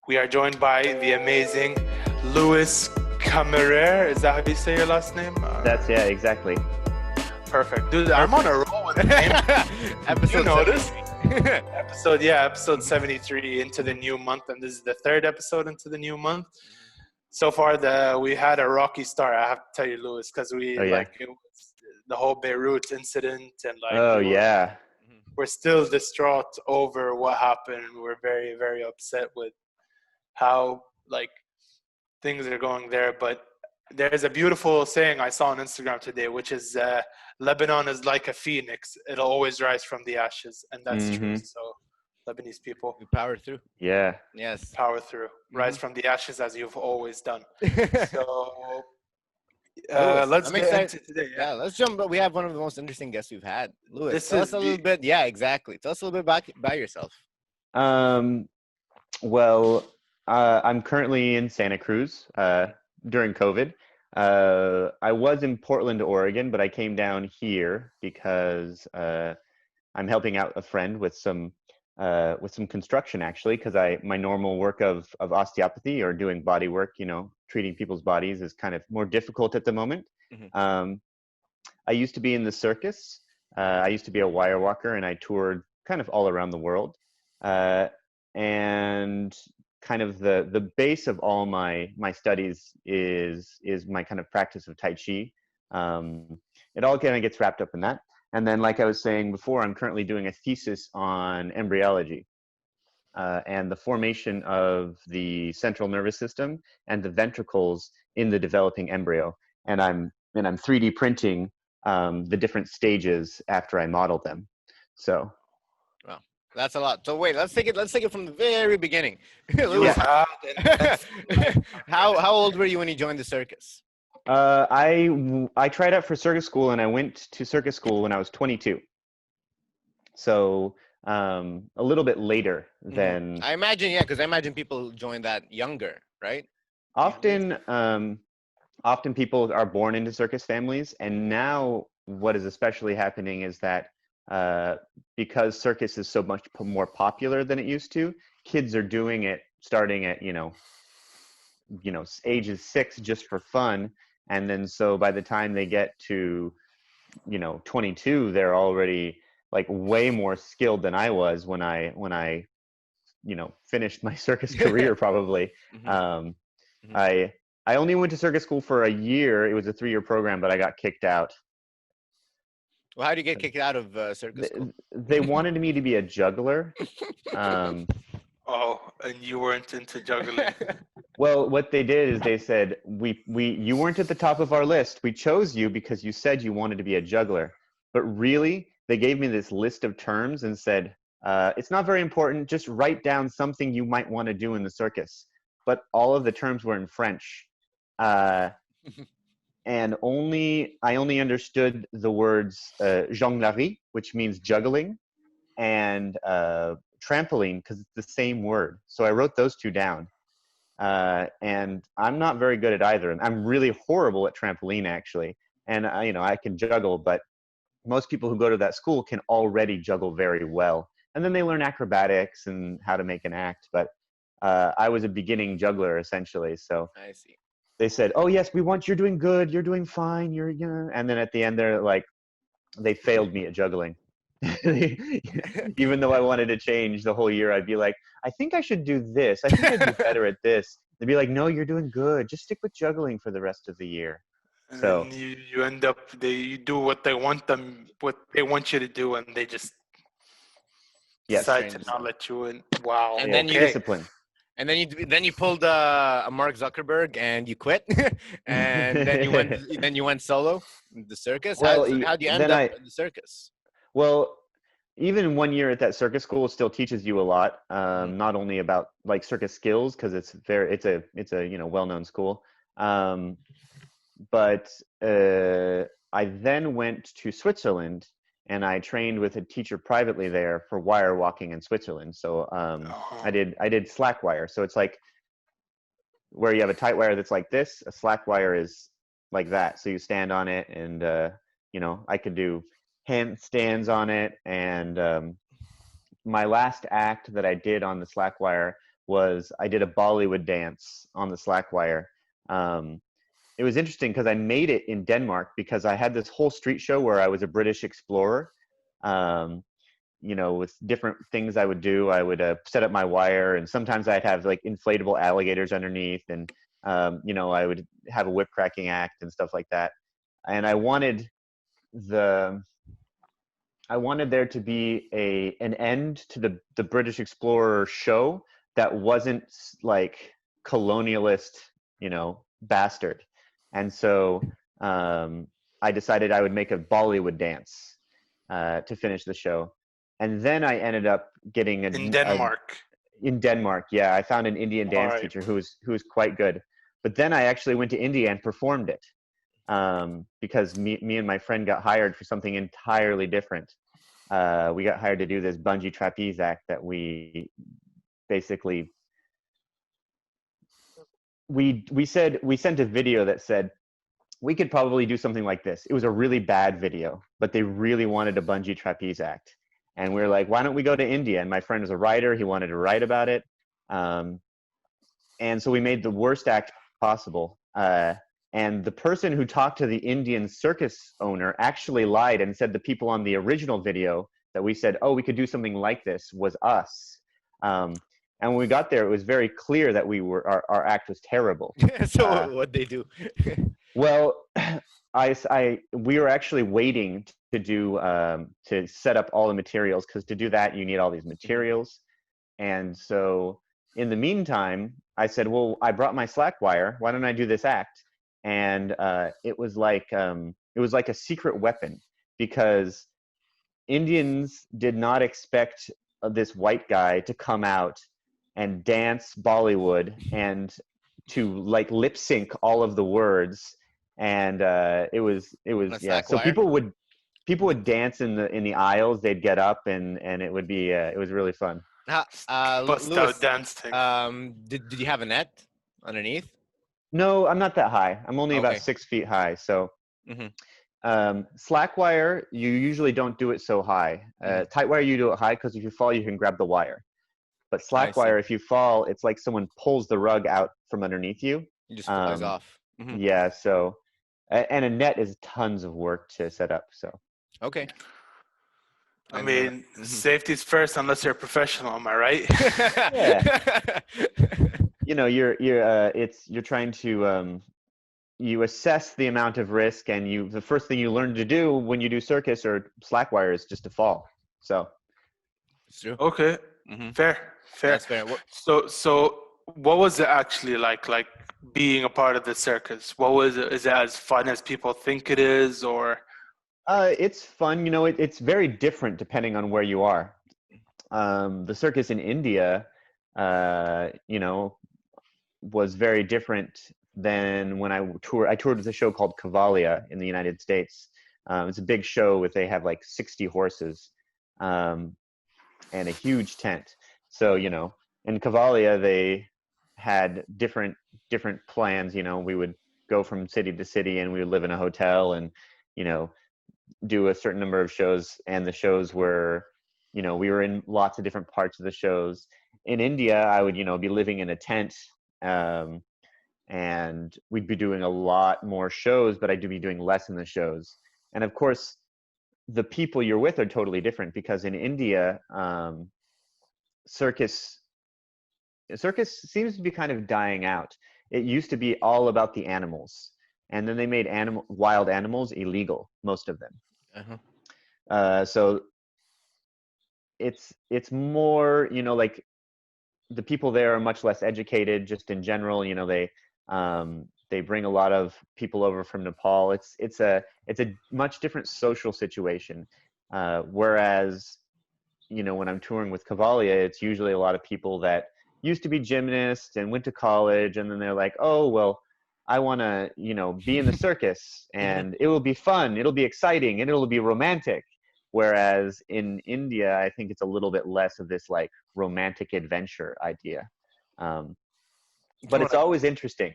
We are joined by the amazing Louis Kammerer. Is that how you say your last name? Yeah, exactly. Perfect. Dude, I'm on a roll with the name. Episode You notice? 73. Episode 73 into the new month, and this is the third episode into the new month. So far, we had a rocky start. I have to tell you, Louis, because it was the whole Beirut incident, and we're still distraught over what happened. We're very, very upset with how things are going there. But there's a beautiful saying I saw on Instagram today, which is Lebanon is like a phoenix. It'll always rise from the ashes. And that's true. So Lebanese people, We power through. Yeah. Yes. power through, rise from the ashes as you've always done. So let's I'm get excited. into today. Yeah, let's jump. But we have one of the most interesting guests we've had. Louis, This tell is us a little bit. Yeah, exactly. Tell us a little bit about yourself. Well, I'm currently in Santa Cruz during COVID. I was in Portland, Oregon, but I came down here because I'm helping out a friend with some construction, actually, because my normal work of osteopathy or doing body work, treating people's bodies is kind of more difficult at the moment. I used to be in the circus. I used to be a wire walker, and I toured kind of all around the world. And kind of the base of all my studies is my kind of practice of Tai Chi. It all kind of gets wrapped up in that. And then, like I was saying before, I'm currently doing a thesis on embryology and the formation of the central nervous system and the ventricles in the developing embryo. And I'm 3D printing the different stages after I model them. So. Wow, that's a lot. So wait, let's take it from the very beginning. Louis, How old were you when you joined the circus? I tried out for circus school, and I went to circus school when I was 22. So a little bit later than I imagine, yeah, because I imagine people join that younger, right? Often people are born into circus families, and now what is especially happening is that because circus is so much more popular than it used to, kids are doing it starting at ages 6 just for fun, and then so by the time they get to 22, they're already like way more skilled than I was when I finished my circus career. Probably. I only went to circus school for a year. It was a 3-year program, but I got kicked out. Well, how did you get kicked out of circus school? They wanted me to be a juggler. Oh, and you weren't into juggling. Well, what they did is they said, you weren't at the top of our list. We chose you because you said you wanted to be a juggler. But really, they gave me this list of terms and said, it's not very important. Just write down something you might want to do in the circus. But all of the terms were in French. And I only understood the words jonglerie, which means juggling, and trampoline, because it's the same word. So I wrote those two down. And I'm not very good at either. And I'm really horrible at trampoline, actually. And I can juggle, but most people who go to that school can already juggle very well. And then they learn acrobatics and how to make an act. But I was a beginning juggler, essentially. So I see. They said, "Oh yes, you're doing good. You're doing fine. And then at the end, they failed me at juggling. Even though I wanted to change the whole year, I'd be like, I think I should do this. I think I'd be better at this. They'd be like, no, you're doing good. Just stick with juggling for the rest of the year. And So then you end up, you do what they want you to do, and they just decide to not let you in. Wow. And then discipline. And then you pulled a Mark Zuckerberg and you quit, and then you went solo in the circus. Well, how'd you end up in the circus? Well, even 1 year at that circus school still teaches you a lot, not only about like circus skills, because it's a well-known school, but I then went to Switzerland. And I trained with a teacher privately there for wire walking in Switzerland. So I did slack wire. So it's like where you have a tight wire that's like this, a slack wire is like that. So you stand on it, and I could do handstands on it. And my last act that I did on the slack wire was I did a Bollywood dance on the slack wire. It was interesting because I made it in Denmark because I had this whole street show where I was a British explorer. With different things I would do. I would set up my wire, and sometimes I'd have like inflatable alligators underneath, and I would have a whip cracking act and stuff like that. And I wanted there to be an end to the British explorer show that wasn't like colonialist, bastard. And so I decided I would make a Bollywood dance to finish the show. And then I ended up getting in Denmark. In Denmark, yeah, I found an Indian dance teacher who was quite good. But then I actually went to India and performed it because me and my friend got hired for something entirely different. We got hired to do this bungee trapeze act that we basically we sent a video that said we could probably do something like this. It was a really bad video, but they really wanted a bungee trapeze act. And we were like, why don't we go to India? And my friend was a writer. He wanted to write about it. And so we made the worst act possible. And the person who talked to the Indian circus owner actually lied and said the people on the original video that we said, oh, we could do something like this was us. And when we got there, it was very clear that our act was terrible. So what'd they do? Well, we were actually waiting to set up all the materials, because to do that you need all these materials. And so in the meantime, I said, well, I brought my slack wire. Why don't I do this act? And it was like a secret weapon, because Indians did not expect this white guy to come out and dance Bollywood and to like lip sync all of the words. And it was yeah. So people would dance in the aisles. They'd get up and it would be it was really fun. Louis, dancing. Did you have a net underneath? No, I'm not that high. I'm only about 6 feet high. So slack wire, you usually don't do it so high. Tight wire, you do it high because if you fall, you can grab the wire. But slack wire, if you fall, it's like someone pulls the rug out from underneath you. You just flies off. Yeah. So, and a net is tons of work to set up. So. Okay. I mean, safety's first, unless you're a professional. Am I right? Yeah. You're trying to you assess the amount of risk, and the first thing you learn to do when you do circus or slack wire is just to fall. So. It's true. Okay. Fair. That's fair. So what was it actually like being a part of the circus? What was it? Is it as fun as people think it is, or? It's fun. It's very different depending on where you are. The circus in India, was very different than when I toured with a show called Cavalia in the United States. It's a big show they have like 60 horses, and a huge tent. So, in Cavalia, they had different plans. We would go from city to city, and we would live in a hotel and, do a certain number of shows. And the shows were, we were in lots of different parts of the shows. In India, I would, be living in a tent, and we'd be doing a lot more shows, but I'd be doing less in the shows. And of course, the people you're with are totally different, because in India, circus seems to be kind of dying out. It used to be all about the animals, and then they made wild animals illegal, most of them. So it's more, like the people there are much less educated just in general. They bring a lot of people over from Nepal. It's a much different social situation. Whereas, when I'm touring with Cavalia, it's usually a lot of people that used to be gymnasts and went to college, and then they're like, oh, well, I want to, be in the circus, and it will be fun, it'll be exciting, and it'll be romantic. Whereas in India, I think it's a little bit less of this like romantic adventure idea. But it's always interesting.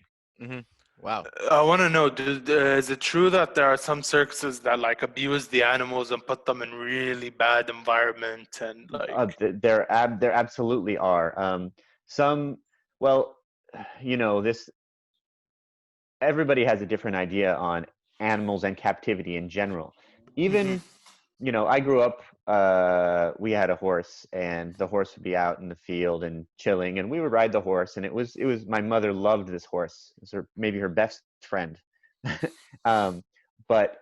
Wow. I want to know, is it true that there are some circuses that like abuse the animals and put them in really bad environment and like? There absolutely are. well, this, everybody has a different idea on animals and captivity in general. Even, I grew up, we had a horse, and the horse would be out in the field and chilling, and we would ride the horse, and it was my mother loved this horse. It was maybe her best friend. But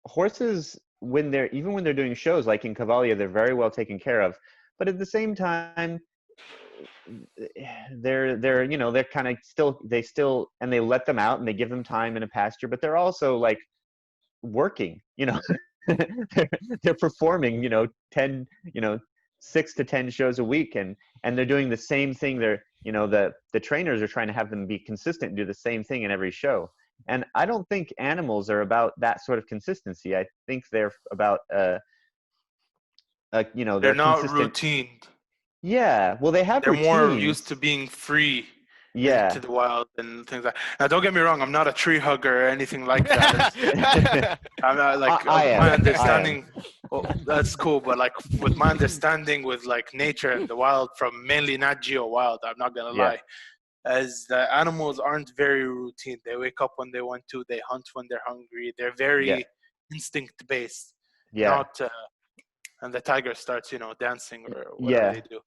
horses, when they're doing shows, like in Cavalia, they're very well taken care of. But at the same time, they're kind of still, and they let them out and they give them time in a pasture, but they're also like working, they're performing, 10, 6 to 10 shows a week, and they're doing the same thing. They're, the trainers are trying to have them be consistent and do the same thing in every show. And I don't think animals are about that sort of consistency. I think they're about they're not routine. Yeah, well, they have they're routines. More used to being free. Into the wild and things like that. Now, don't get me wrong, I'm not a tree hugger or anything like that. I'm not like my understanding. Well, that's cool, but like with my understanding with like nature and the wild, from mainly Nat Geo Wild, I'm not gonna lie, as the animals aren't very routine. They wake up when they want to, they hunt when they're hungry. They're very instinct based. Not and the tiger starts, dancing or whatever they do.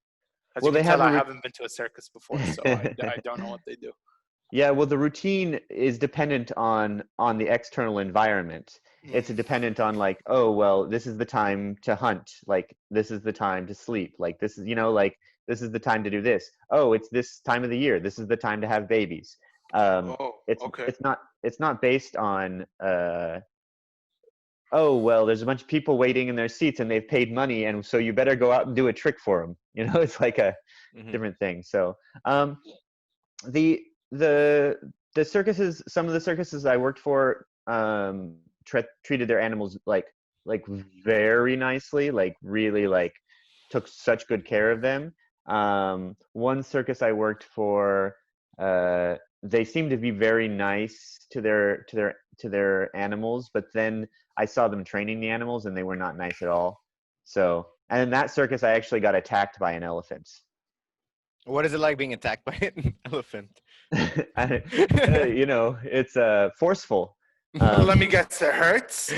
As you can tell, I haven't been to a circus before, so I don't know what they do. Yeah, well, the routine is dependent on the external environment. It's dependent on like, oh, well, this is the time to hunt. Like, this is the time to sleep. Like, this is, like, this is the time to do this. Oh, it's this time of the year. This is the time to have babies. It's not based on, oh, well, there's a bunch of people waiting in their seats and they've paid money, and so you better go out and do a trick for them. It's like a different thing. So the circuses, some of the circuses I worked for treated their animals like very nicely, like really like took such good care of them. One circus I worked for, they seemed to be very nice to their animals, but then I saw them training the animals and they were not nice at all. So, and in that circus, I actually got attacked by an elephant. What is it like being attacked by an elephant? It's forceful. Let me guess, it hurts.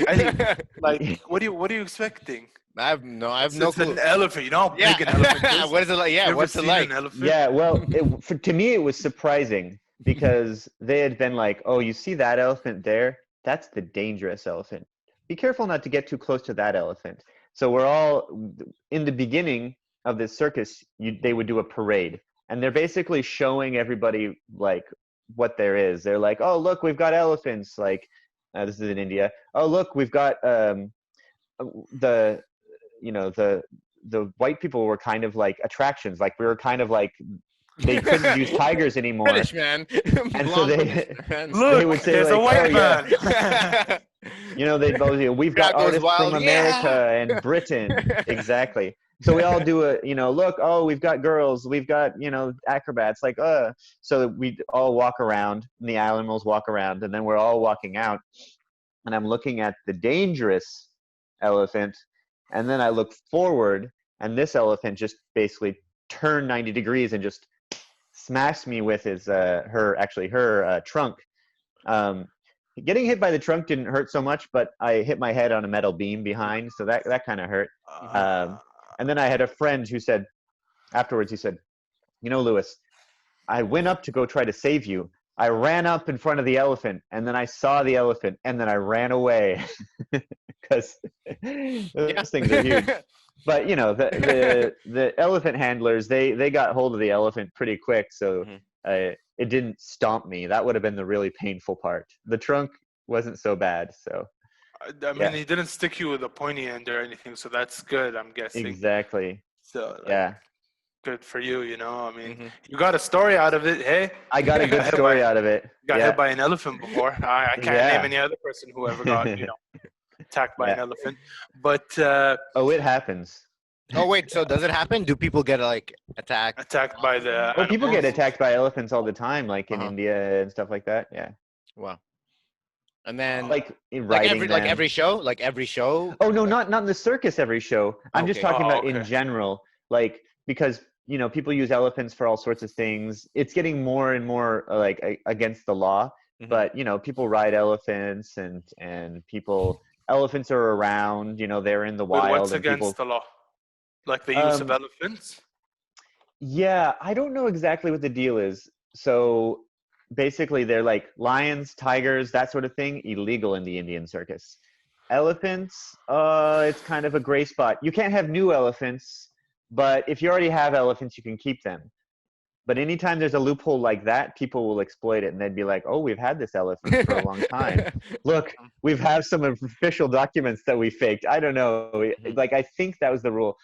Like, what are you expecting? I have no clue. It's an elephant. How big an elephant is? What is it like? Yeah, what's it like? Yeah, well, to me, it was surprising because they had been like, oh, you see that elephant there? That's the dangerous elephant. Be careful not to get too close to that elephant. So we're all, in the beginning of this circus, they would do a parade. And they're basically showing everybody like what there is. They're like, oh, look, we've got elephants. Like, this is in India. Oh, look, we've got the white people were kind of like attractions. Like, we were kind of like, they couldn't use tigers anymore. British man. And so they would say, there's like, a white man. They'd both, we've got artists from America and Britain. Exactly. So we all do look, oh, we've got girls, we've got, acrobats, like, so we all walk around, and the animals walk around, and then we're all walking out, and I'm looking at the dangerous elephant, and then I look forward, and this elephant just basically turned 90 degrees and just smashed me with her trunk. Getting hit by the trunk didn't hurt so much, but I hit my head on a metal beam behind, so that kind of hurt. And then I had a friend who said, afterwards, he said, Lewis, I went up to go try to save you. I ran up in front of the elephant, and then I saw the elephant, and then I ran away because those things are huge. But the elephant handlers, they got hold of the elephant pretty quick, so it didn't stomp me. That would have been the really painful part. The trunk wasn't so bad, so. I mean, he didn't stick you with a pointy end or anything, so that's good, I'm guessing. Exactly. So, good for you, I mean, you got a story out of it, hey? I got a good story out of it. Got hit by an elephant before. I can't name any other person who ever got, attacked by an elephant. But it happens. Oh wait, so does it happen? Do people get like attacked? Attacked by the Well, people get attacked by elephants all the time, like in India and stuff like that. Yeah. Wow. And then like every show? Oh no, not in the circus every show. I'm just talking about in general. Like, because people use elephants for all sorts of things. It's getting more and more like against the law, but people ride elephants and elephants are around, they're in the But wild what's and against the law? Like the use of elephants? Yeah, I don't know exactly what the deal is. So basically they're like lions, tigers, that sort of thing, illegal in the Indian circus. Elephants, it's kind of a gray spot. You can't have new elephants, but if you already have elephants, you can keep them. But anytime there's a loophole like that, people will exploit it, and they'd be like, "Oh, we've had this elephant for a long time. Look, we've have some official documents that we faked." I don't know. Like, I think that was the rule.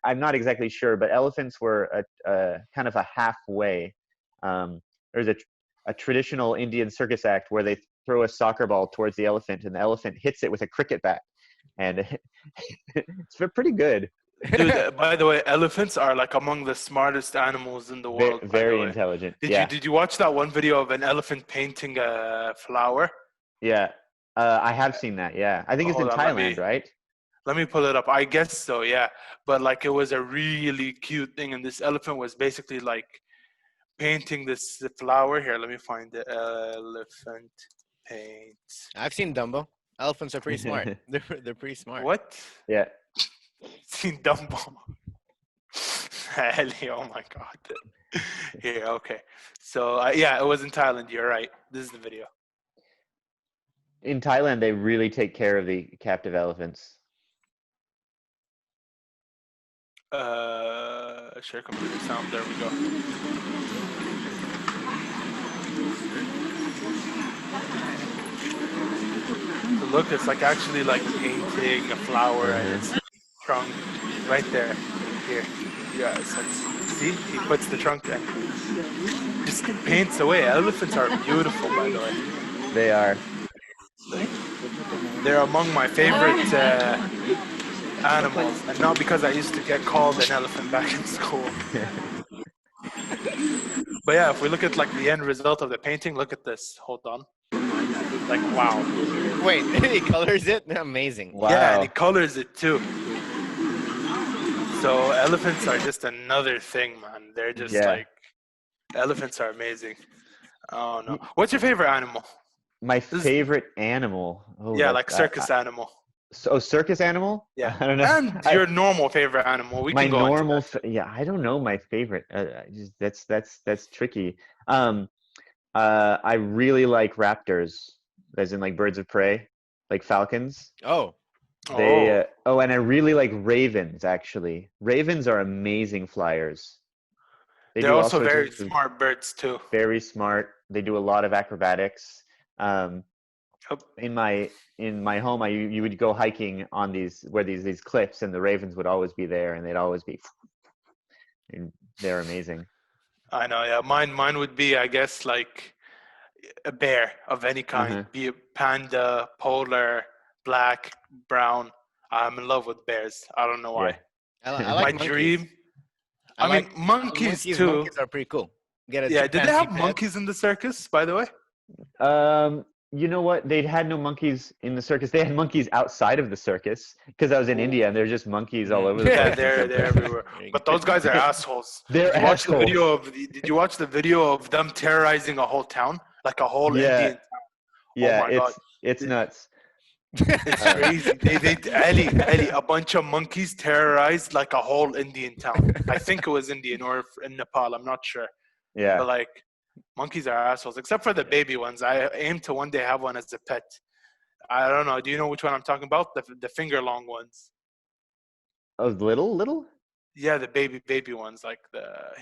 I'm not exactly sure, but elephants were a kind of a halfway. There's a traditional Indian circus act where they throw a soccer ball towards the elephant, and the elephant hits it with a cricket bat, and it's pretty good. Dude, by the way, elephants are like among the smartest animals in the world. Very intelligent. Did you watch that one video of an elephant painting a flower? Yeah, I have seen that. Yeah, I think it's in Thailand, right? Let me pull it up. I guess so. Yeah, but like it was a really cute thing, and this elephant was basically like painting this flower. Here, let me find the elephant paint. I've seen Dumbo. Elephants are pretty smart. They're pretty smart. What? Yeah. Seen Dumbo. Ellie, oh my god. Here, okay. So yeah, it was in Thailand. You're right. This is the video. In Thailand, they really take care of the captive elephants. Share computer sound. There we go. So look, it's like actually like painting a flower and its trunk right there. Here. Yeah, so see, he puts the trunk and just paints away. Elephants are beautiful, by the way. They are. They're among my favorite animals, and not because I used to get called an elephant back in school. But yeah, if we look at like the end result of the painting, look at this. Hold on. Like, wow. Wait, he colors it? Amazing. Wow. Yeah, and he colors it too. So elephants are just another thing, man. They're just like, elephants are amazing. Oh no. What's your favorite animal? My favorite animal? Oh, yeah, like circus animal. So circus animal? Yeah. I don't know. And your normal favorite animal. We my can go normal yeah, I don't know my favorite. That's tricky. I really like raptors, as in like birds of prey, like falcons. Oh. And I really like ravens, actually. Ravens are amazing flyers. They're also very smart birds too. Very smart. They do a lot of acrobatics. In my home, you would go hiking on these cliffs, and the ravens would always be there, and they'd always be. And they're amazing. I know. Yeah, mine would be, I guess, like a bear of any kind, be it panda, polar, black, brown. I'm in love with bears. I don't know why. Yeah. I like my monkeys. dream. I mean, monkeys too. Monkeys are pretty cool. Did they have monkeys in the circus, by the way? You know what? They had no monkeys in the circus. They had monkeys outside of the circus because I was in India, and there's just monkeys all over the place. Yeah, they're everywhere. But those guys are assholes. Did you watch the video of them terrorizing a whole town, like a whole Indian town? Yeah, it's nuts. It's crazy. Ellie, a bunch of monkeys terrorized like a whole Indian town. I think it was Indian or in Nepal. I'm not sure. Yeah. But like, monkeys are assholes, except for the baby ones. I aim to one day have one as a pet. I don't know. Do you know which one I'm talking about? The finger long ones. Oh, little? Yeah, the baby ones. Like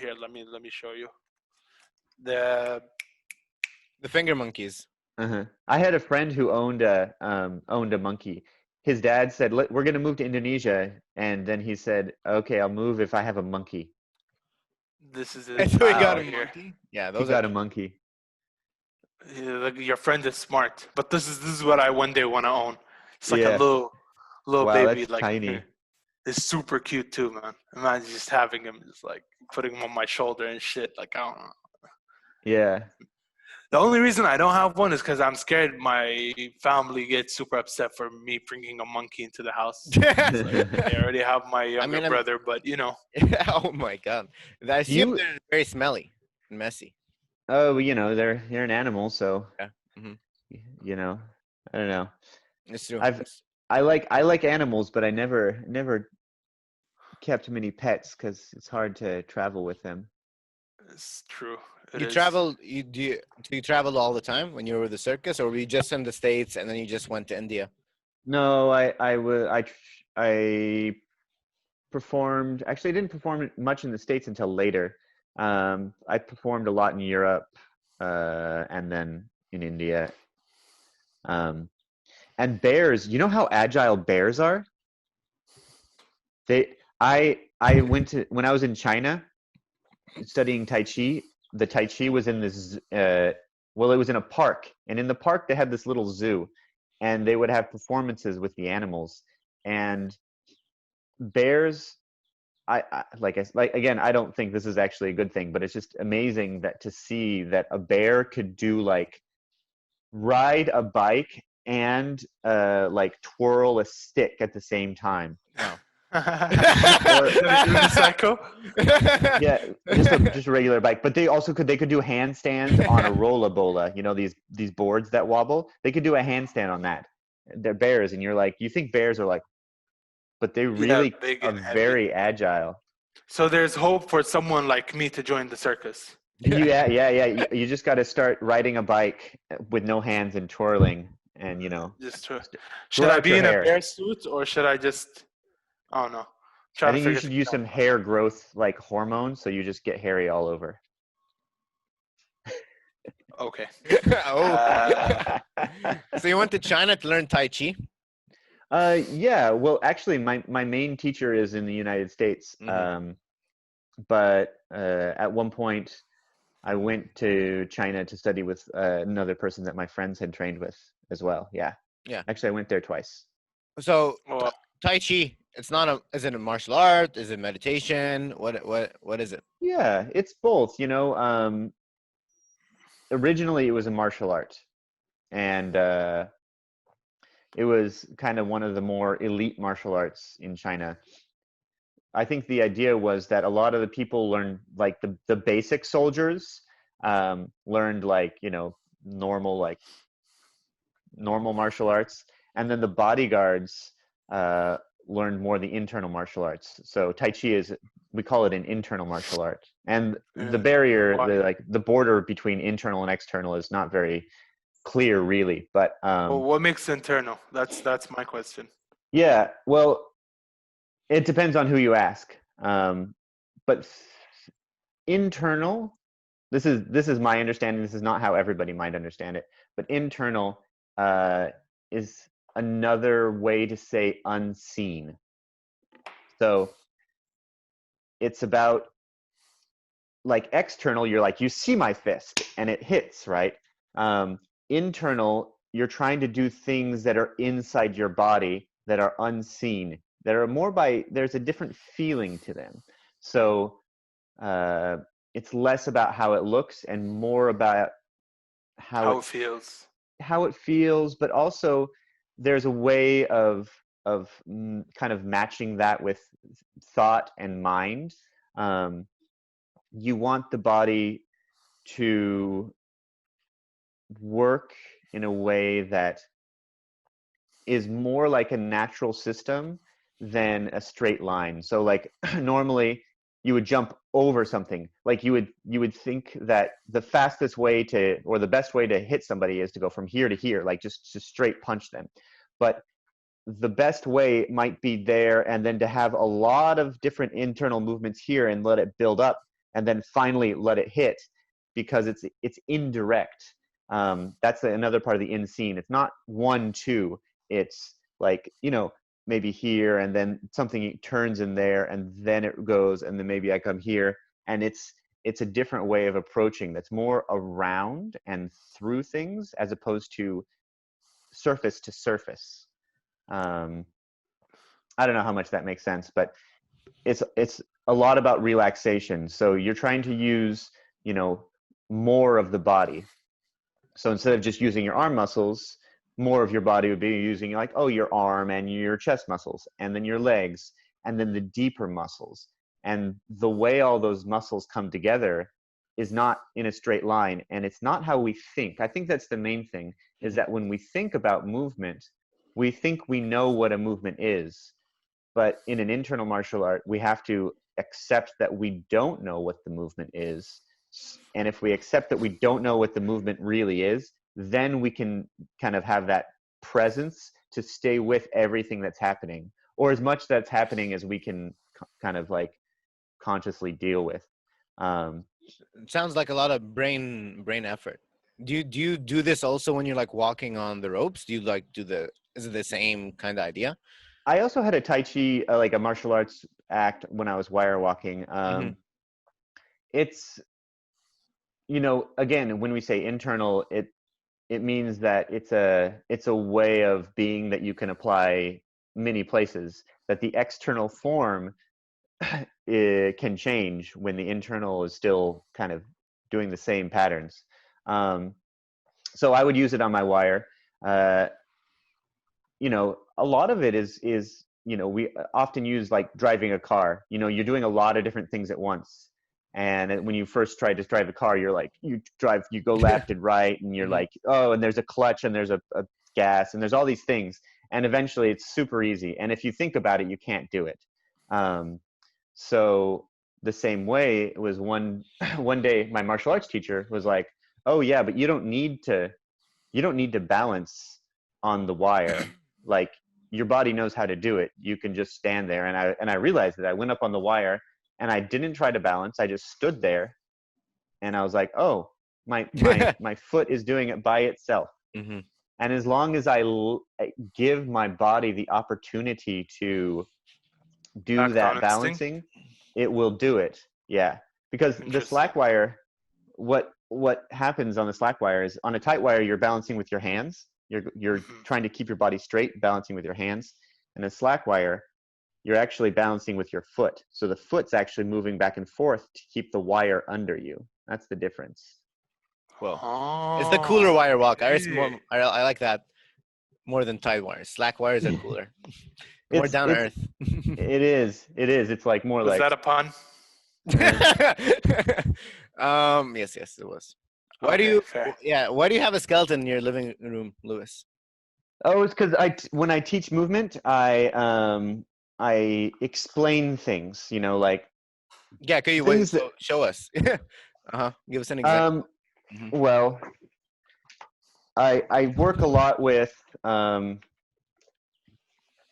here. Let me show you. The finger monkeys. I had a friend who owned a monkey. His dad said, "We're going to move to Indonesia," and then he said, "Okay, I'll move if I have a monkey." This is it. So he got a monkey. Yeah, he got a monkey. Yeah, your friend is smart, but this is what I one day want to own. It's like a little baby, that's like tiny. It's super cute too, man. Imagine just having him, just like putting him on my shoulder and shit. Like I don't know. Yeah. The only reason I don't have one is because I'm scared my family gets super upset for me bringing a monkey into the house. It's like, they already have my younger brother, but you know. Oh my god, I assume they're very smelly and messy. Oh, you know, they're an animal, so Yeah. Mm-hmm. you know, I don't know. It's true. I like animals, but I never kept many pets because it's hard to travel with them. It's true. Do you travel all the time when you were with the circus, or were you just in the States and then you just went to India? No, I performed. Actually, I didn't perform much in the States until later. I performed a lot in Europe, and then in India. And bears, you know how agile bears are? I went to, when I was in China studying Tai Chi, the Tai Chi was in this, it was in a park. And in the park, they had this little zoo. And they would have performances with the animals. And bears, again, I don't think this is actually a good thing, but it's just amazing that to see that a bear could do like ride a bike and like twirl a stick at the same time. Wow. Psycho? Yeah, just a regular bike. But they could do handstands on a rollabola. You know, these boards that wobble. They could do a handstand on that. They're bears, and you're like, you think bears are like, but they really are very agile. So there's hope for someone like me to join the circus. Yeah. You just got to start riding a bike with no hands and twirling, and you know. Just should I be in a bear suit, or should I just? I don't know. I think you should use some hair growth like hormones, so you just get hairy all over. Okay. So you went to China to learn Tai Chi? Yeah. Well, actually, my main teacher is in the United States. Mm-hmm. But at one point, I went to China to study with another person that my friends had trained with as well. Yeah. Yeah. Actually, I went there twice. So Tai Chi, is it a martial art? Is it meditation? What is it? Yeah, it's both. You know, originally it was a martial art, and it was kind of one of the more elite martial arts in China. I think the idea was that a lot of the people learned, like the basic soldiers learned like, you know, normal martial arts, and then the bodyguards learned more the internal martial arts. So Tai Chi we call it an internal martial art, and the barrier, the border between internal and external is not very clear, really. But well, what makes internal? That's my question. Yeah, well, it depends on who you ask. But internal, this is my understanding. This is not how everybody might understand it. But internal is another way to say unseen. So it's about, like, external, you're like, you see my fist and it hits, right? Internal, you're trying to do things that are inside your body that are unseen, that are more there's a different feeling to them. So it's less about how it looks and more about how it feels. How it feels, but also there's a way of kind of matching that with thought and mind. You want the body to work in a way that is more like a natural system than a straight line. So like normally you would jump over something. Like you would think that the fastest way to, or the best way to hit somebody is to go from here to here, like just to straight punch them. But the best way might be there, and then to have a lot of different internal movements here and let it build up, and then finally let it hit, because it's indirect. That's another part of the in scene. It's not 1-2. It's like, you know, maybe here, and then something turns in there, and then it goes, and then maybe I come here, and it's a different way of approaching that's more around and through things as opposed to surface to surface. I don't know how much that makes sense, but it's a lot about relaxation. So you're trying to use, you know, more of the body. So instead of just using your arm muscles, more of your body would be using like, oh, your arm and your chest muscles, and then your legs, and then the deeper muscles. And the way all those muscles come together is not in a straight line, and it's not how we think. I think that's the main thing, is that when we think about movement, we think we know what a movement is. But in an internal martial art, we have to accept that we don't know what the movement is. And if we accept that we don't know what the movement really is, then we can kind of have that presence to stay with everything that's happening, or as much that's happening as we can kind of like consciously deal with. It sounds like a lot of brain effort. Do you do this also when you're like walking on the ropes? Do you like is it the same kind of idea? I also had a Tai Chi, like a martial arts act when I was wire walking. It's, you know, again, when we say internal, it means that it's a way of being that you can apply many places, that the external form it can change when the internal is still kind of doing the same patterns. So I would use it on my wire. You know, a lot of it is, you know, we often use like driving a car. You know, you're doing a lot of different things at once. And when you first try to drive a car, you're like, you go left and right, and you're like, oh, and there's a clutch and there's a gas and there's all these things. And eventually it's super easy. And if you think about it, you can't do it. So the same way, it was one day my martial arts teacher was like, oh yeah, but you don't need to balance on the wire. Like, your body knows how to do it. You can just stand there. And I realized that I went up on the wire and I didn't try to balance. I just stood there and I was like, oh, my foot is doing it by itself. Mm-hmm. And as long as I give my body the opportunity to do that balancing, it will do it. Yeah. Because the slack wire, what happens on the slack wire is, on a tight wire, you're balancing with your hands. You're trying to keep your body straight, balancing with your hands. And a slack wire, you're actually balancing with your foot. So the foot's actually moving back and forth to keep the wire under you. That's the difference. Well, it's the cooler wire walk. I like that more than tight wires. Slack wires are cooler. More down to earth. It is. It's like more was like. Was that a pun? Yes, it was. Why do you have a skeleton in your living room, Louis? Oh, it's because when I teach movement, I explain things, you know, like. Yeah, can you show us? Give us an example. Well, I work a lot with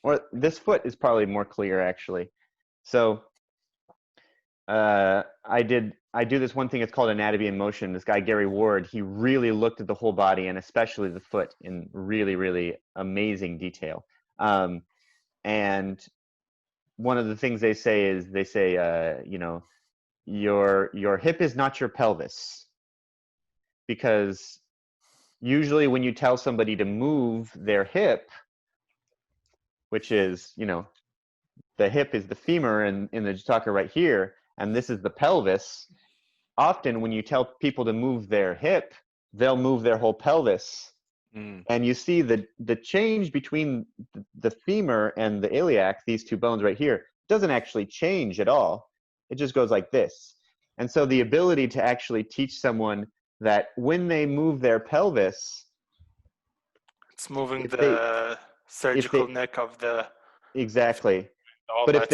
or this foot is probably more clear, actually. So I do this one thing, it's called anatomy in motion. This guy, Gary Ward, he really looked at the whole body and especially the foot in really, really amazing detail. And one of the things they say is, you know, your hip is not your pelvis. Because usually when you tell somebody to move their hip, which is, you know, the hip is the femur in the Jataka right here, and this is the pelvis. Often when you tell people to move their hip, they'll move their whole pelvis. And you see the change between the femur and the iliac, these two bones right here, doesn't actually change at all. It just goes like this. And so the ability to actually teach someone that when they move their pelvis, it's moving the surgical neck of the. Exactly. But if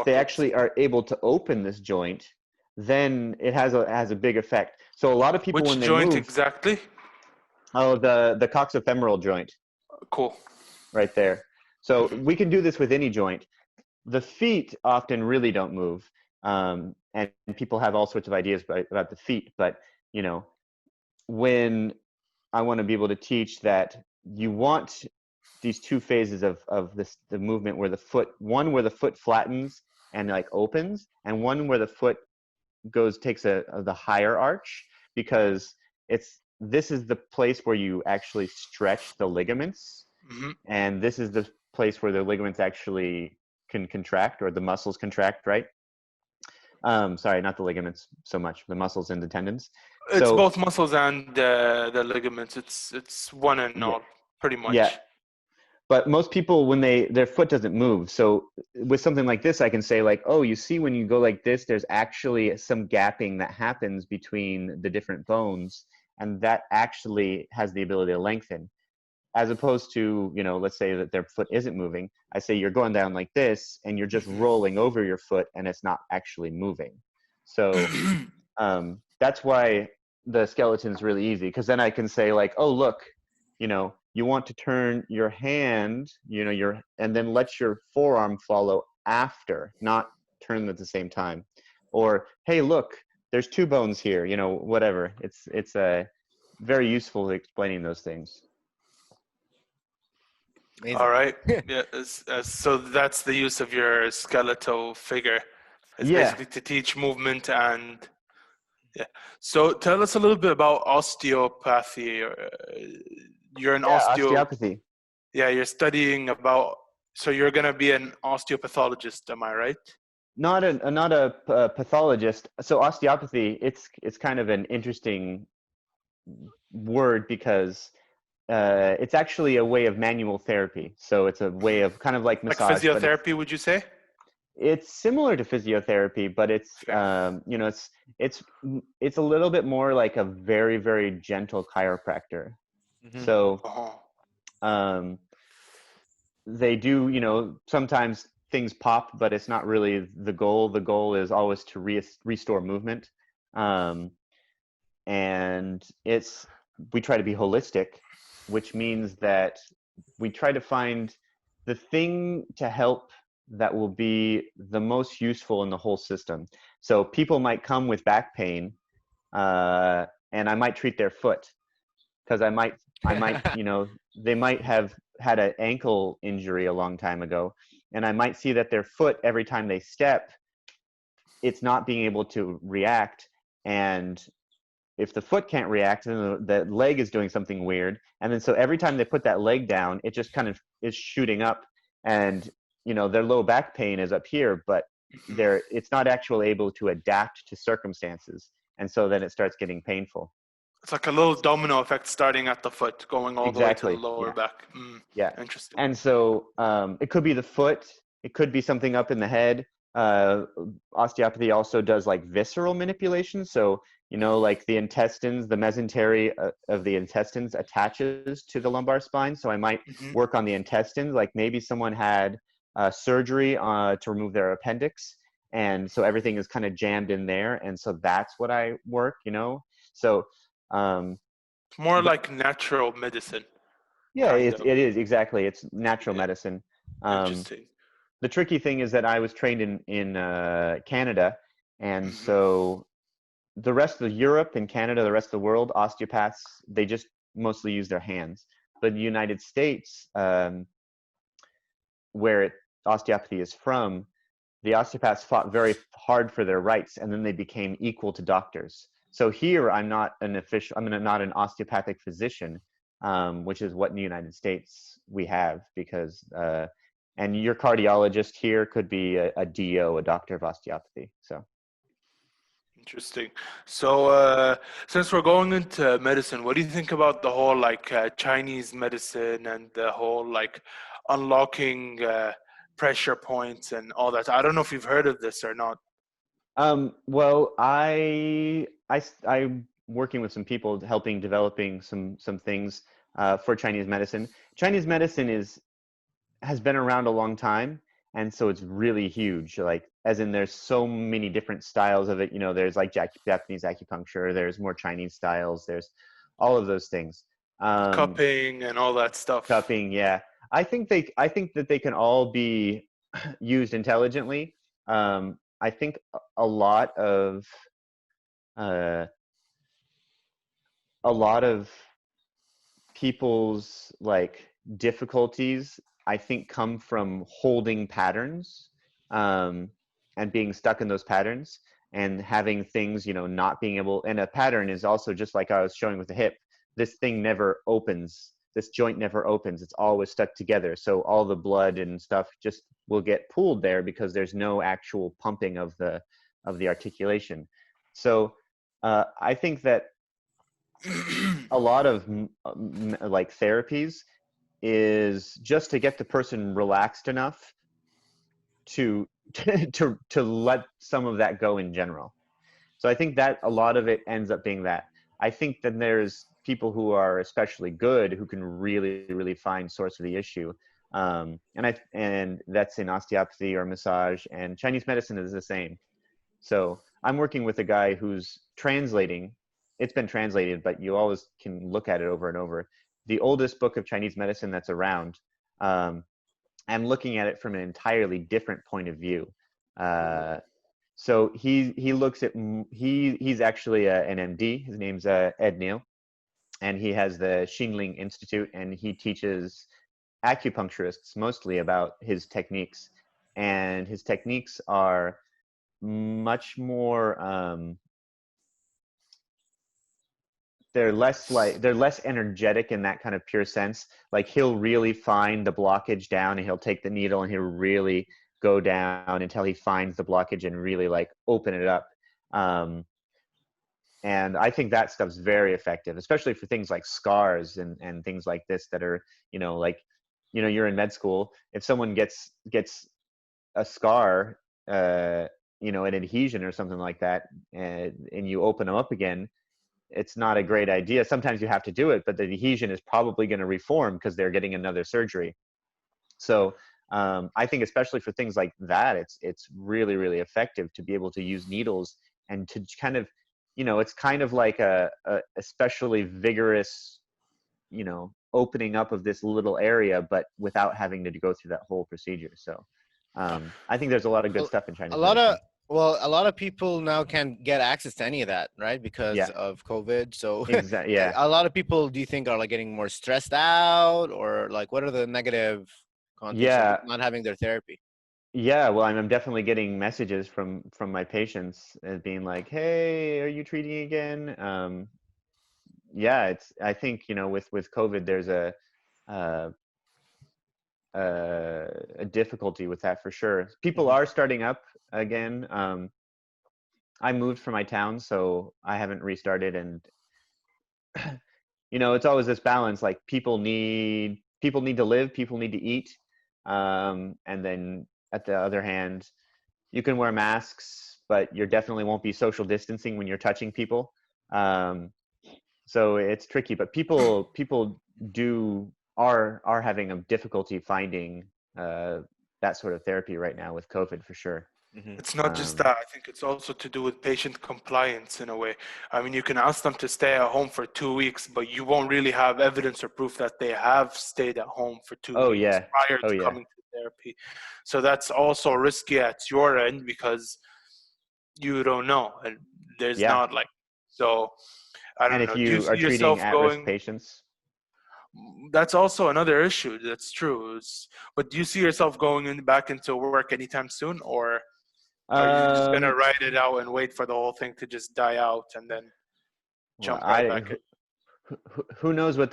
they actually are able to open this joint, then it has a big effect. So a lot of people, when they move. Which joint exactly? Oh, the coxofemoral joint. Cool. Right there. So we can do this with any joint. The feet often really don't move, and people have all sorts of ideas about the feet. But you know, when I want to be able to teach that, you want these two phases of the movement, where the foot flattens and like opens, and one where the foot takes the higher arch, because this is the place where you actually stretch the ligaments, and this is the place where the ligaments actually can contract, or the muscles contract, right? Sorry, not the ligaments so much, the muscles and the tendons. It's So both muscles and the ligaments. It's one and yeah, all, pretty yeah. much. But most people, when their foot doesn't move, so with something like this, I can say like, oh, you see, when you go like this, there's actually some gapping that happens between the different bones, and that actually has the ability to lengthen. As opposed to, let's say that their foot isn't moving. I say you're going down like this, and you're just rolling over your foot, and it's not actually moving. So that's why the skeleton's really easy, because then I can say like, oh, look, you want to turn your hand, and then let your forearm follow after, not turn them at the same time. Or, hey, look, there's two bones here, whatever. It's very useful explaining those things. Amazing. All right. Yeah. So that's the use of your skeletal figure. It's Yeah. basically to teach movement and yeah. So tell us a little bit about osteopathy. You're an Osteopathy. Yeah, you're studying about. So you're gonna be an osteopathologist, am I right? Not a pathologist. So osteopathy, it's kind of an interesting word because it's actually a way of manual therapy. So it's a way of kind of like Like massage, but physiotherapy, would you say? it's similar to physiotherapy, but it's Okay. it's a little bit more like a very, very gentle chiropractor. Mm-hmm. So Oh. they do, sometimes things pop, but it's not really the goal. The goal is always to restore movement. And we try to be holistic, which means that we try to find the thing to help that will be the most useful in the whole system. So people might come with back pain, and I might treat their foot, because I might, they might have had an ankle injury a long time ago, and I might see that their foot, every time they step, it's not being able to react. And if the foot can't react, then the leg is doing something weird. And then so every time they put that leg down, it just kind of is shooting up, and their low back pain is up here, but it's not actually able to adapt to circumstances. And so then it starts getting painful. It's like a little domino effect starting at the foot, going all the way to the Exactly. lower Yeah. back. Yeah. Interesting. And so it could be the foot, it could be something up in the head. Osteopathy also does like visceral manipulation. So, like the intestines, the mesentery of the intestines attaches to the lumbar spine. So I might work on the intestines, like maybe someone had surgery to remove their appendix. And so everything is kind of jammed in there. And so that's what I work, So It's more like natural medicine, yeah, kind it of. is exactly. It's natural Yeah. medicine. Interesting. The tricky thing is that I was trained in Canada, and so the rest of Europe and Canada, the rest of the world, osteopaths, they just mostly use their hands. But the United States, where osteopathy is from, the osteopaths fought very hard for their rights, and then they became equal to doctors. So here, I'm not an osteopathic physician, which is what in the United States we have, because and your cardiologist here could be a DO, a doctor of osteopathy. So Interesting. So, since we're going into medicine, what do you think about the whole like Chinese medicine and the whole like unlocking pressure points and all that? I don't know if you've heard of this or not. well, I'm working with some people, helping developing some things for Chinese medicine. Chinese medicine has been around a long time, and so it's really huge. Like, as in, there's so many different styles of it. There's like Japanese acupuncture, there's more Chinese styles, there's all of those things. Cupping and all that stuff. Cupping, yeah. I think that they can all be used intelligently. I think a lot of uh, a lot of people's like difficulties, I think, come from holding patterns, and being stuck in those patterns, and having things, not being able. And a pattern is also, just like I was showing with the hip, this thing never opens. This joint never opens. It's always stuck together. So all the blood and stuff just will get pooled there because there's no actual pumping of the the articulation. So I think that a lot of like therapies is just to get the person relaxed enough to to let some of that go in general. So I think that a lot of it ends up being that. I think that there's people who are especially good who can really find source of the issue, and that's in osteopathy or massage, and Chinese medicine is the same. So I'm working with a guy who's translating. It's been translated, but you always can look at it over and over. The oldest book of Chinese medicine that's around. I'm looking at it from an entirely different point of view. So he looks at he's actually an MD. His name's Ed Neal, and he has the Xinling Institute, and he teaches acupuncturists mostly about his techniques, and his techniques are much more they're less energetic in that kind of pure sense. Like he'll really find the blockage down, and he'll take the needle and he'll really go down until he finds the blockage and really like open it up. And I think that stuff's very effective, especially for things like scars and things like this that are, like, you're in med school. If someone gets a scar, an adhesion or something like that, and you open them up again, it's not a great idea. Sometimes you have to do it, but the adhesion is probably going to reform because they're getting another surgery. So I think especially for things like that, it's really effective to be able to use needles and to kind of, it's kind of like a especially vigorous, opening up of this little area, but without having to go through that whole procedure. So I think there's a lot of good stuff in Chinese medicine. A lot of people now can't get access to any of that, right? Because of COVID. So exactly, yeah. A lot of people, do you think, are like getting more stressed out, or like what are the negative connotations of not having their therapy? Yeah, well, I'm definitely getting messages from my patients as being like, "Hey, are you treating again?" I think with COVID, there's a difficulty with that for sure. People are starting up again. I moved from my town, so I haven't restarted, and it's always this balance. Like people need to live, people need to eat, and then at the other hand, you can wear masks, but you definitely won't be social distancing when you're touching people. So it's tricky, but people are having a difficulty finding that sort of therapy right now with COVID for sure. It's not just that. I think it's also to do with patient compliance in a way. I mean, you can ask them to stay at home for 2 weeks, but you won't really have evidence or proof that they have stayed at home for 2 weeks prior to coming to therapy. So that's also risky at your end because you don't know. And there's not like, so I don't know. And if you are treating at-risk patients? That's also another issue. That's true. But do you see yourself going back into work anytime soon, or are you just gonna ride it out and wait for the whole thing to just die out and then jump right back in? Who knows what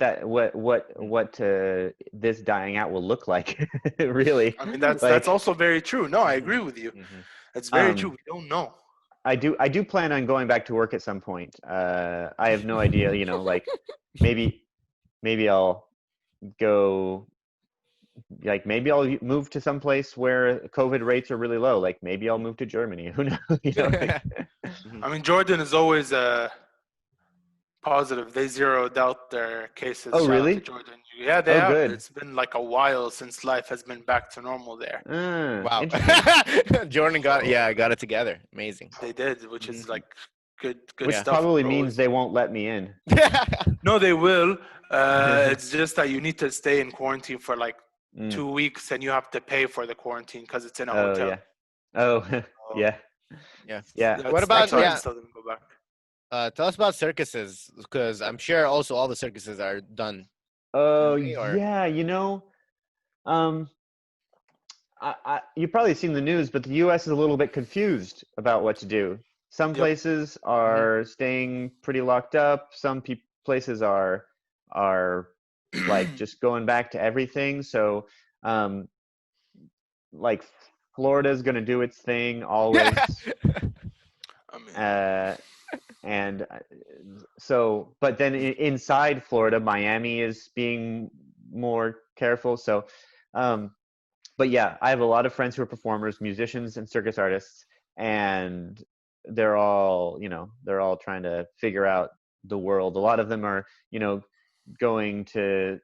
this dying out will look like? Really. I mean, that's also very true. No, I agree with you. That's very true. We don't know. I do plan on going back to work at some point. I have no idea. Like maybe I'll go. Like maybe I'll move to some place where COVID rates are really low. Like maybe I'll move to Germany. Who knows? I mean, Jordan is always positive. They zeroed out their cases. Oh, really? To Jordan. Yeah, they have. Good. It's been like a while since life has been back to normal there. Wow. Jordan got it together. Amazing. They did, which is like good which stuff. Which probably means they won't let me in. No, they will. It's just that you need to stay in quarantine for like 2 weeks, and you have to pay for the quarantine because it's in a hotel. Yeah. What about go back. Tell us about circuses, because I'm sure also all the circuses are done. Yeah, you've probably seen the news, but the U.S. is a little bit confused about what to do. Some places are staying pretty locked up. Some places are like just going back to everything. So, like Florida's going to do its thing always. I mean, and so, but then inside Florida, Miami is being more careful. So, but yeah, I have a lot of friends who are performers, musicians, and circus artists, and they're all, they're all trying to figure out the world. A lot of them are, going to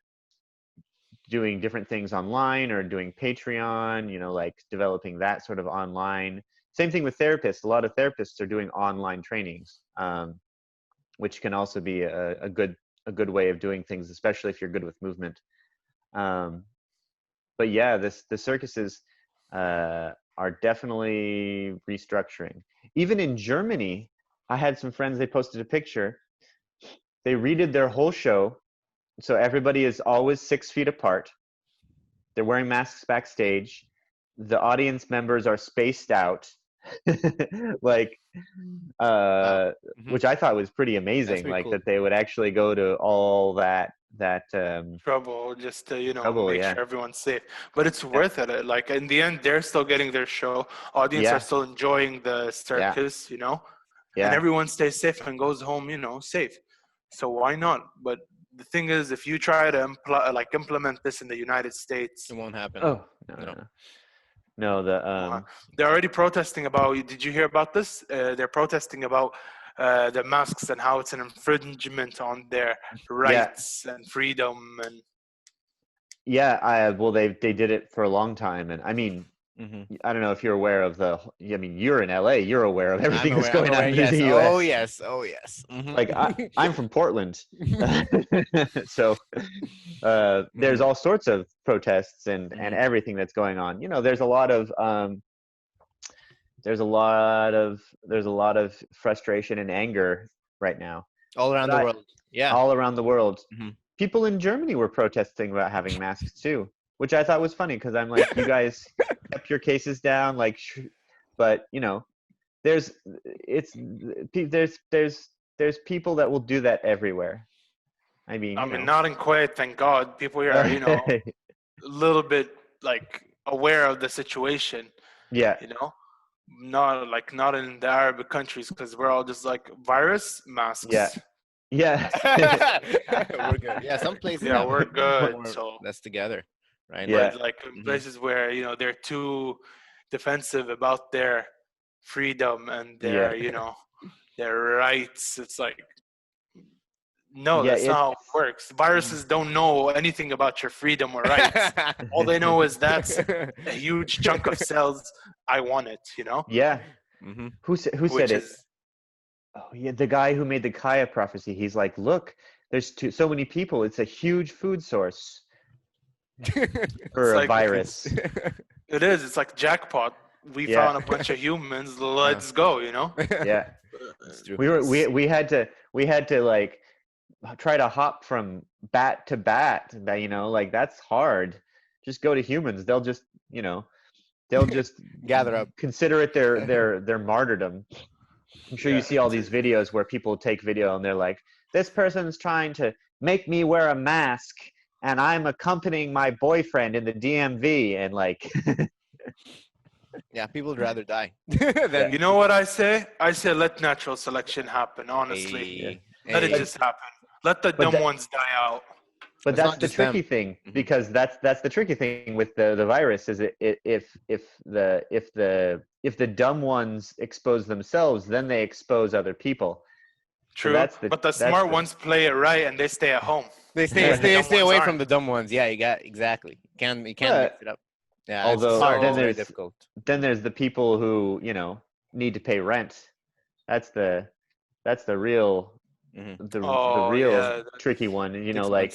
doing different things online or doing Patreon, like developing that sort of online. Same thing with therapists. A lot of therapists are doing online trainings, which can also be a good way of doing things, especially if you're good with movement. But yeah, the circuses are definitely restructuring. Even in Germany, I had some friends, they posted a picture. They redid their whole show. So everybody is always 6 feet apart. They're wearing masks backstage. The audience members are spaced out. Like, Wow. which I thought was pretty amazing. Like, cool. that they would actually go to all that trouble just to trouble, make yeah. sure everyone's safe, but it's worth it. Like in the end, they're still getting their show. Audience Yeah. are still enjoying the circus, Yeah. and everyone stays safe and goes home, safe. So why not? But the thing is, if you try to implement this in the United States, It won't happen. Oh no. they're already protesting about. Did you hear about this? They're protesting about the masks and how it's an infringement on their rights and freedom. And well, they did it for a long time, and I mean, I don't know if you're aware of you're in LA, you're aware of everything that's going on in the US. Oh yes. Like I'm from Portland. So there's all sorts of protests and everything that's going on. There's a lot of frustration and anger right now. All around the world. Yeah. All around the world. People in Germany were protesting about having masks too, which I thought was funny because I'm like, you guys kept your cases down, like, but there's people that will do that everywhere. I mean, not in Kuwait, thank God. People here are, a little bit like aware of the situation. Yeah. Not in the Arab countries, because we're all just like virus masks. Yeah. Yeah. We're good. Yeah, some places. Yeah, we're good. So that's together, right? Yeah. But like in places where they're too defensive about their freedom and their their rights, it's like, no, that's not how it works. Viruses don't know anything about your freedom or rights. All they know is that's a huge chunk of cells. I want it, Yeah. Who said it? Oh yeah, the guy who made the Kaya prophecy. He's like, look, there's so many people. It's a huge food source for a virus. It is. It's like jackpot. We found a bunch of humans. Let's go. Yeah. We had to like try to hop from bat to bat. Like that's hard. Just go to humans. They'll just gather up. Consider it their martyrdom. I'm sure you see all these videos where people take video and they're like, this person's trying to make me wear a mask and I'm accompanying my boyfriend in the DMV, and like yeah, people would rather die. You know what I say? I say let natural selection happen, honestly. Let it just happen. Let the dumb ones die out. But that's the tricky thing, because that's the tricky thing with the virus is if the dumb ones expose themselves, then they expose other people. True, so but the smart ones play it right and they stay at home. They stay away from the dumb ones. Yeah, you got exactly. You can't mix it up. Yeah, although it's very difficult. Then there's the people who need to pay rent. That's the real the real tricky one. Like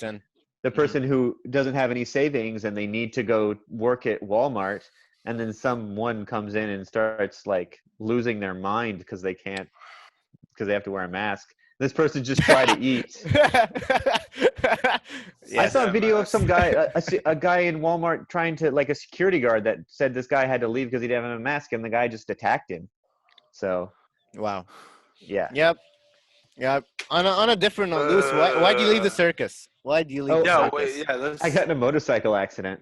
the person who doesn't have any savings and they need to go work at Walmart, and then someone comes in and starts like losing their mind because they have to wear a mask. This person just tried to eat. I saw a video of some guy, a guy in Walmart trying to, like a security guard that said this guy had to leave because he didn't have a mask, and the guy just attacked him. So, wow. Yeah. Yep. Yeah. On a different note, Lewis, why do you leave the circus? Why do you leave the circus? I got in a motorcycle accident.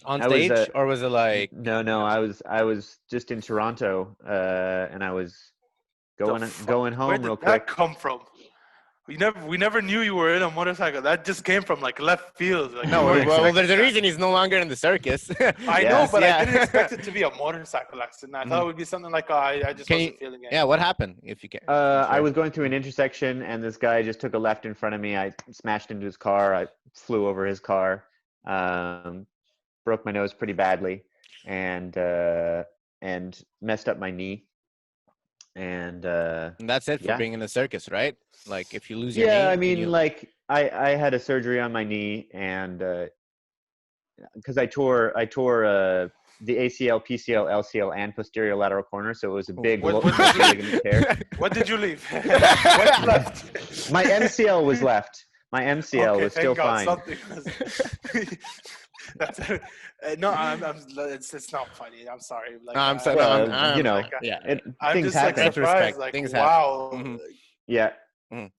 On I was, stage, or was it like? no, I was just in Toronto, and I was going Where home did real that quick. come from? We never knew you were in a motorcycle. That just came from like left field. Like, No, we weren't well, expecting there's a that. reason he's no longer in the circus. I Yeah. know, but I didn't Yeah. expect it to be a motorcycle accident. I thought it would be something like, I just Can wasn't you? feeling it. Yeah, what happened? If you can. I Share. was going through an intersection, and this guy just took a left in front of me. I smashed into his car. I flew over his car, broke my nose pretty badly, and messed up my knee. And And that's it for yeah, being in the circus, right? Like, if you lose your yeah. knee, I can mean, you? like I had a surgery on my knee, and because I tore the ACL, PCL, LCL, and posterior lateral corner, so it was a big What did you multi-ligament tear. What did you leave? What's left? My MCL was left. My MCL Okay, was still thank God. fine. Something was. That's no, it's not funny. I'm sorry. Like, No, I'm so, no, Well, I'm you know, like, yeah. I'm things just like happen. surprised. Retrospect, Like, things happen. wow. Mhm. Yeah,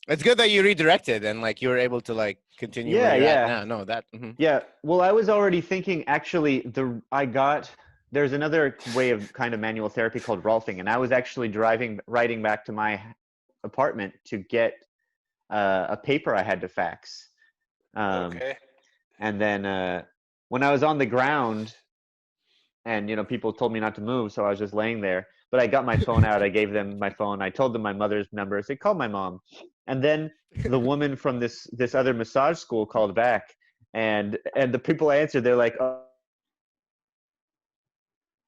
It's good that you redirected and like you were able to like continue yeah, where you're yeah. at now. No, that. yeah. Well, I was already thinking. Actually, there's another way of kind of manual therapy called Rolfing, and I was actually riding back to my apartment to get a paper I had to fax. Okay. And then when I was on the ground, and people told me not to move, so I was just laying there. But I got my phone out. I gave them my phone. I told them my mother's number. I said, call my mom. And then the woman from this other massage school called back, and the people answered. They're like, oh,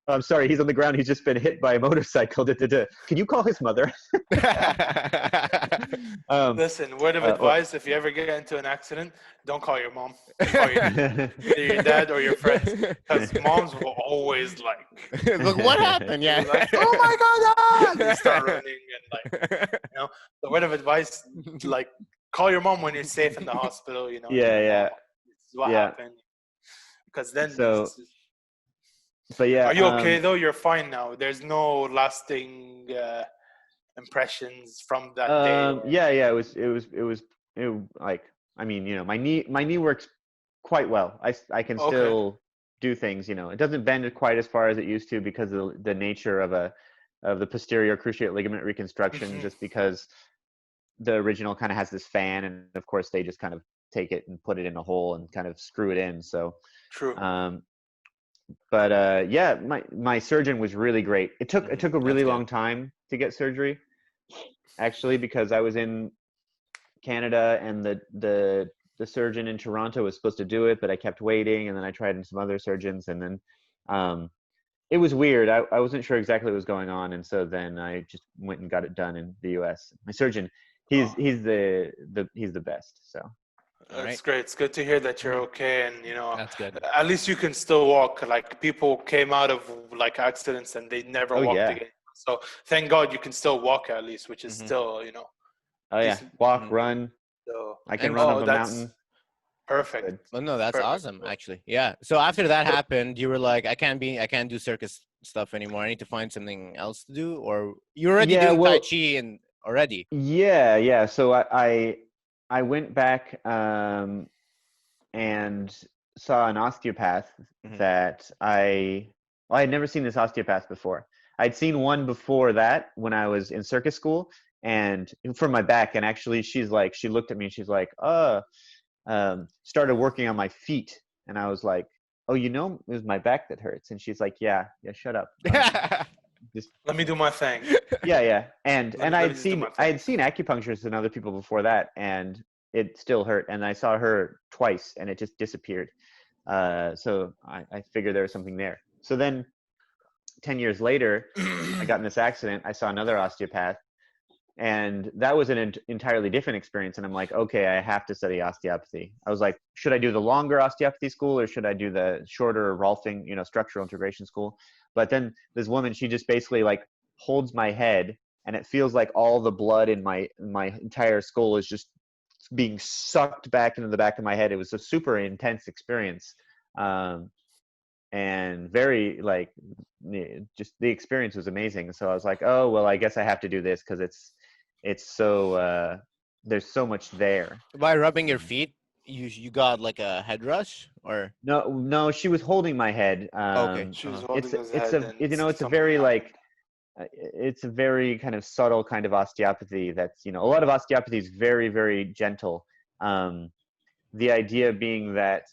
I'm sorry, he's on the ground. He's just been hit by a motorcycle. Can you call his mother? Listen, word of advice: if you ever get into an accident, don't call your mom. Call either your dad or your friends, because moms will always like. Look what happened. Yeah. Like, oh my God! Ah! They start running and like, the word of advice, like, call your mom when you're safe in the hospital. Yeah. This is what Yeah. happened. Because then. So, but yeah. Are you okay though? You're fine now. There's no lasting impressions from that day. Yeah. Like, I mean, my knee works quite well. I can Okay. still do things. It doesn't bend quite as far as it used to because of the nature of the posterior cruciate ligament reconstruction, just because the original kind of has this fan, and of course they just kind of take it and put it in a hole and kind of screw it in. So True. But yeah, my surgeon was really great. It took a really long time to get surgery, actually, because I was in Canada and the surgeon in Toronto was supposed to do it, but I kept waiting, and then I tried in some other surgeons, and then it was weird. I wasn't sure exactly what was going on, and so then I just went and got it done in the US. My surgeon, he's the best. So that's great. It's good to hear that you're okay, and That's good. at least you can still walk. Like, people came out of like accidents and they never walked again. So thank God you can still walk at least, which is still Oh yeah, walk, run. So, I can run up a mountain. Perfect. Well, no, that's Perfect. awesome, actually. Yeah. So after that happened, you were like, I can't do circus stuff anymore. I need to find something else to do. Or you're already doing Tai Chi and already. Yeah. So I went back and saw an osteopath that I had never seen this osteopath before. I'd seen one before that when I was in circus school, and for my back. And actually, she looked at me and she's like, started working on my feet, and I was like, oh, it was my back that hurts. And she's like, yeah, shut up. Just let me do my thing. Yeah. And I had seen acupuncturists and other people before that, and it still hurt. And I saw her twice, and it just disappeared. So I figured there was something there. So then 10 years later, I got in this accident. I saw another osteopath, and that was an entirely different experience. And I'm like, okay, I have to study osteopathy. I was like, should I do the longer osteopathy school, or should I do the shorter Rolfing, structural integration school? But then this woman, she just basically like holds my head, and it feels like all the blood in my entire skull is just being sucked back into the back of my head. It was a super intense experience. And very just the experience was amazing. So I was like, oh, well, I guess I have to do this, because it's so there's so much there. By rubbing your feet you got like a head rush or? No, she was holding my head. Okay. She was It's holding his it's head, a and it's a something very happened. like it's a very kind of subtle kind of osteopathy. That's a lot of osteopathy is very very gentle. The idea being that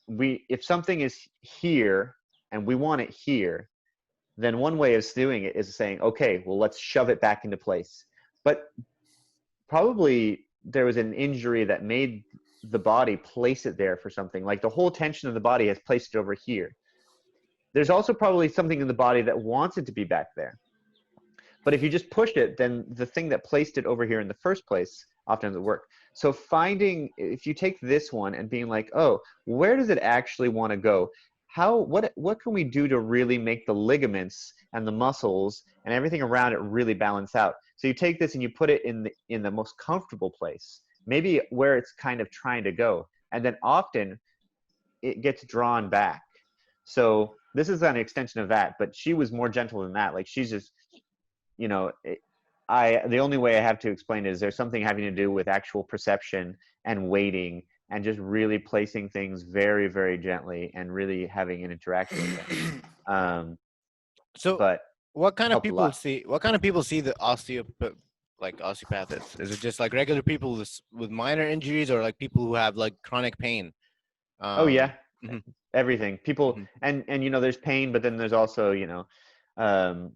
if something is here and we want it here, then one way of doing it is saying, okay, well, let's shove it back into place. But probably there was an injury that made the body place it there for something. Like the whole tension of the body has placed it over here. There's also probably something in the body that wants it to be back there. But if you just push it, then the thing that placed it over here in the first place often doesn't work. So if you take this one and being like, oh, where does it actually want to go? What can we do to really make the ligaments and the muscles and everything around it really balance out? So you take this and you put it in the most comfortable place, maybe where it's kind of trying to go. And then often it gets drawn back. So this is an extension of that, but she was more gentle than that. Like she's just, the only way I have to explain it is there's something having to do with actual perception and waiting and just really placing things very, very gently and really having an interaction with them. So But what kind of helped a people lot. see the osteopathist? Is it just like regular people with minor injuries, or like people who have like chronic pain? Oh yeah, Mhm. everything. People Mhm. and there's pain, but then there's also um,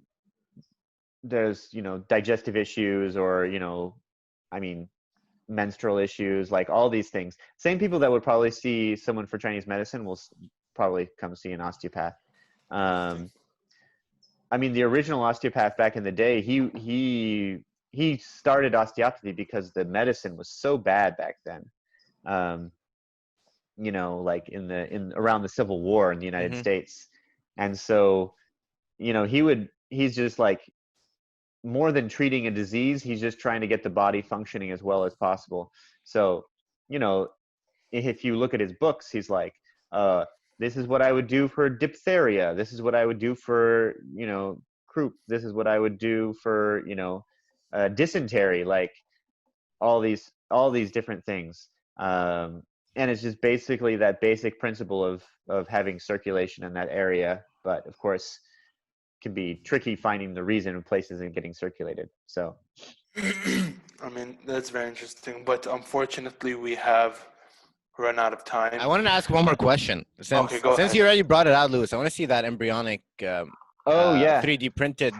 there's digestive issues or I mean menstrual issues, like all these things. Same people that would probably see someone for Chinese medicine will probably come see an osteopath. I mean, the original osteopath back in the day, he started osteopathy because the medicine was so bad back then. Like in around the Civil War in the United Mhm. States, and so he's just like, more than treating a disease, he's just trying to get the body functioning as well as possible. So, you know, if you look at his books, he's like, this is what I would do for diphtheria. This is what I would do for, croup. This is what I would do for, dysentery, like all these different things. And it's just basically that basic principle of having circulation in that area. But of course, can be tricky finding the reason in places and getting circulated. So I mean, that's very interesting, but unfortunately, we have run out of time. I wanted to ask one more question. Okay, go Since ahead. you already brought it out, Lewis, I want to see that embryonic oh yeah 3D printed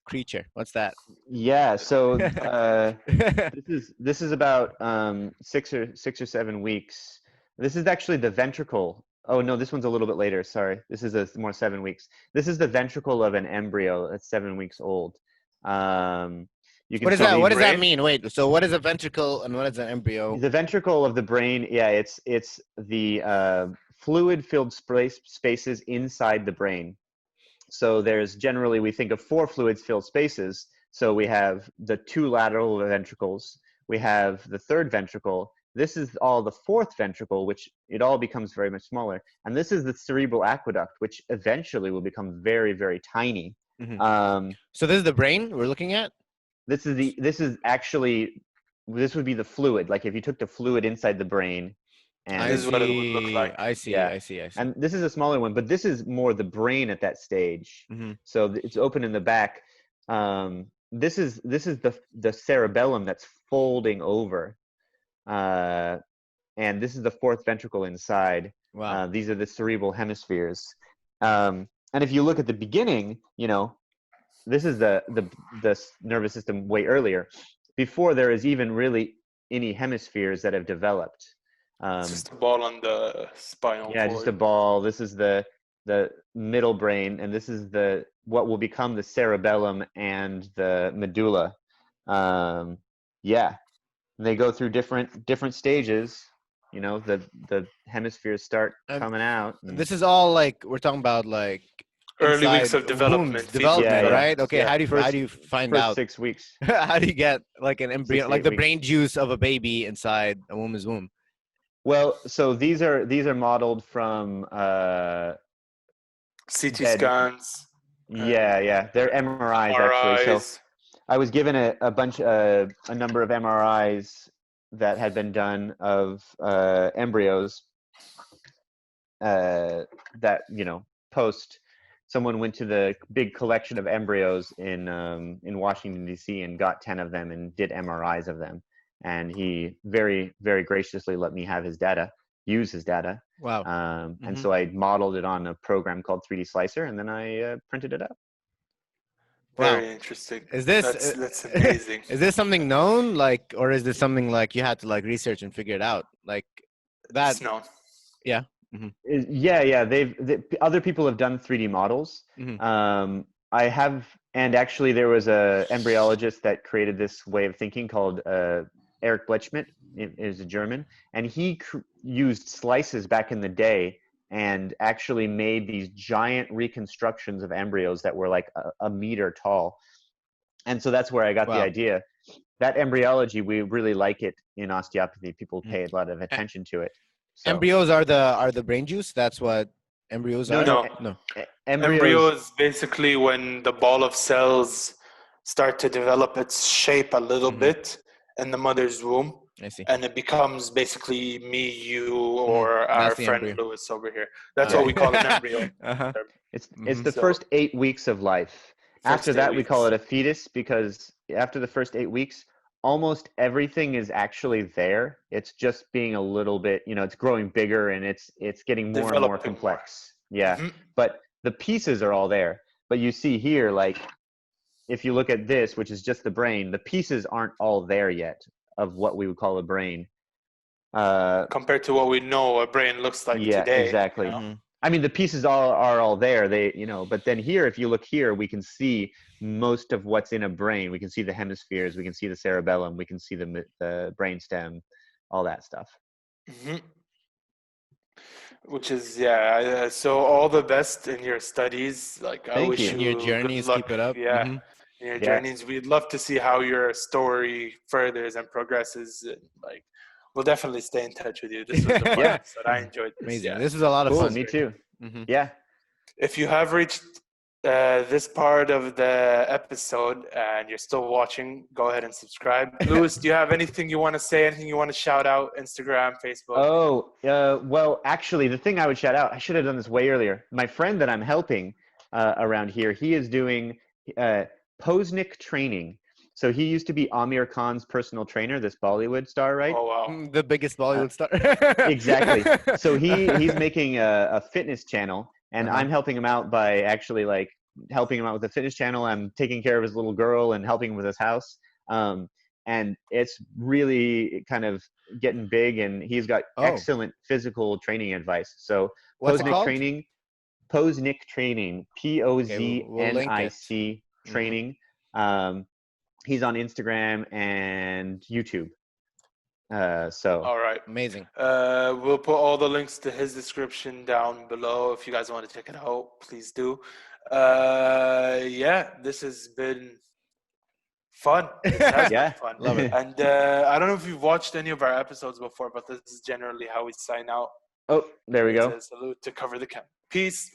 creature. What's that? yeah so this is about 6 or 7 weeks. This is actually the ventricle. Oh no, this one's a little bit later, sorry. This is more 7 weeks. This is the ventricle of an embryo that's 7 weeks old. You can What is see that? What does that brain? mean? Wait, so what is a ventricle and what is an embryo? the ventricle of the brain. Yeah, it's the fluid filled spaces inside the brain. So there's generally, we think of 4 fluids filled spaces. So we have the 2 lateral ventricles, we have the 3rd ventricle. This is all the 4th ventricle, which it all becomes very much smaller. And this is the cerebral aqueduct, which eventually will become very, very tiny. Mm-hmm. So this is the brain we're looking at? This would be the fluid. Like if you took the fluid inside the brain and This is what it would look like. I see. yeah. I see. And this is a smaller one, but this is more the brain at that stage. Mm-hmm. So it's open in the back. This is the cerebellum that's folding over, and this is the 4th ventricle inside. Wow. These are the cerebral hemispheres. And if you look at the beginning, this is the nervous system way earlier, before there is even really any hemispheres that have developed. It's just a ball on the spinal cord. Just a ball. This is the middle brain, and this is what will become the cerebellum and the medulla. They go through different stages. The hemispheres start coming out. This is all like we're talking about, like early weeks of development. Right? Okay. Yeah. How do you find out? 6 weeks. How do you get like an embryo, like the weeks. brain juice of a baby inside a woman's womb? Well, so these are modeled from CT scans. Yeah, they're MRIs actually. So I was given a number of MRIs that had been done of embryos that, post someone went to the big collection of embryos in Washington, D.C. and got 10 of them and did MRIs of them. And he very, very graciously let me have his data, use his data. Wow. And so I modeled it on a program called 3D Slicer, and then I printed it out. Very interesting. Is this that's amazing? Is this something known, or is this something you had to research and figure it out? It's known. Yeah. Other people have done 3D models. I have, and actually there was a embryologist that created this way of thinking called Eric Blechschmidt. Is a German, and he used slices back in the day and actually made these giant reconstructions of embryos that were like a meter tall. And so that's where I got the idea. That embryology, we really like it in osteopathy. People pay a lot of attention to it. So. Embryos are the brain juice. That's what embryos are. No. Embryo is basically when the ball of cells start to develop its shape a little bit in the mother's womb. I see. And it becomes basically me, you, or our friend embryo. Lewis over here. That's what we call an embryo. It's the first 8 weeks of life. After that, we call it a fetus, because after the first 8 weeks, almost everything is actually there. It's just being a little bit, it's growing bigger and it's getting more and more complex. Yeah. But the pieces are all there. But you see here, if you look at this, which is just the brain, the pieces aren't all there yet of what we would call a brain. Compared to what we know a brain looks like today. Yeah, exactly. I mean, the pieces are all there. But then here, if you look here, we can see most of what's in a brain. We can see the hemispheres, we can see the cerebellum, we can see the brainstem, all that stuff. Which is, so all the best in your studies. I wish you your journeys, keep it up. Yeah. In your journeys, we'd love to see how your story furthers and progresses. And, we'll definitely stay in touch with you. This was the fun episode. I enjoyed this. Amazing. Yeah. This was a lot of fun. Me too. Yeah. If you have reached this part of the episode and you're still watching, go ahead and subscribe. Lewis, do you have anything you want to say? Anything you want to shout out? Instagram, Facebook? Well, actually, the thing I would shout out, I should have done this way earlier. My friend that I'm helping around here, he is doing Posnick training. So he used to be Amir Khan's personal trainer, this Bollywood star, right? Oh, wow. The biggest Bollywood star. Exactly. So he's making a fitness channel, and I'm helping him out by actually helping him out with the fitness channel. I'm taking care of his little girl and helping him with his house. And it's really kind of getting big, and he's got excellent physical training advice. So Posnick training, Posnick training, POZNIC training. He's on Instagram and YouTube. All right. Amazing. We'll put all the links to his description down below. If you guys want to check it out, please do. This has been fun. It has been fun. Love it. And I don't know if you've watched any of our episodes before, but this is generally how we sign out. Oh, there we go. Salute to cover the camp. Peace.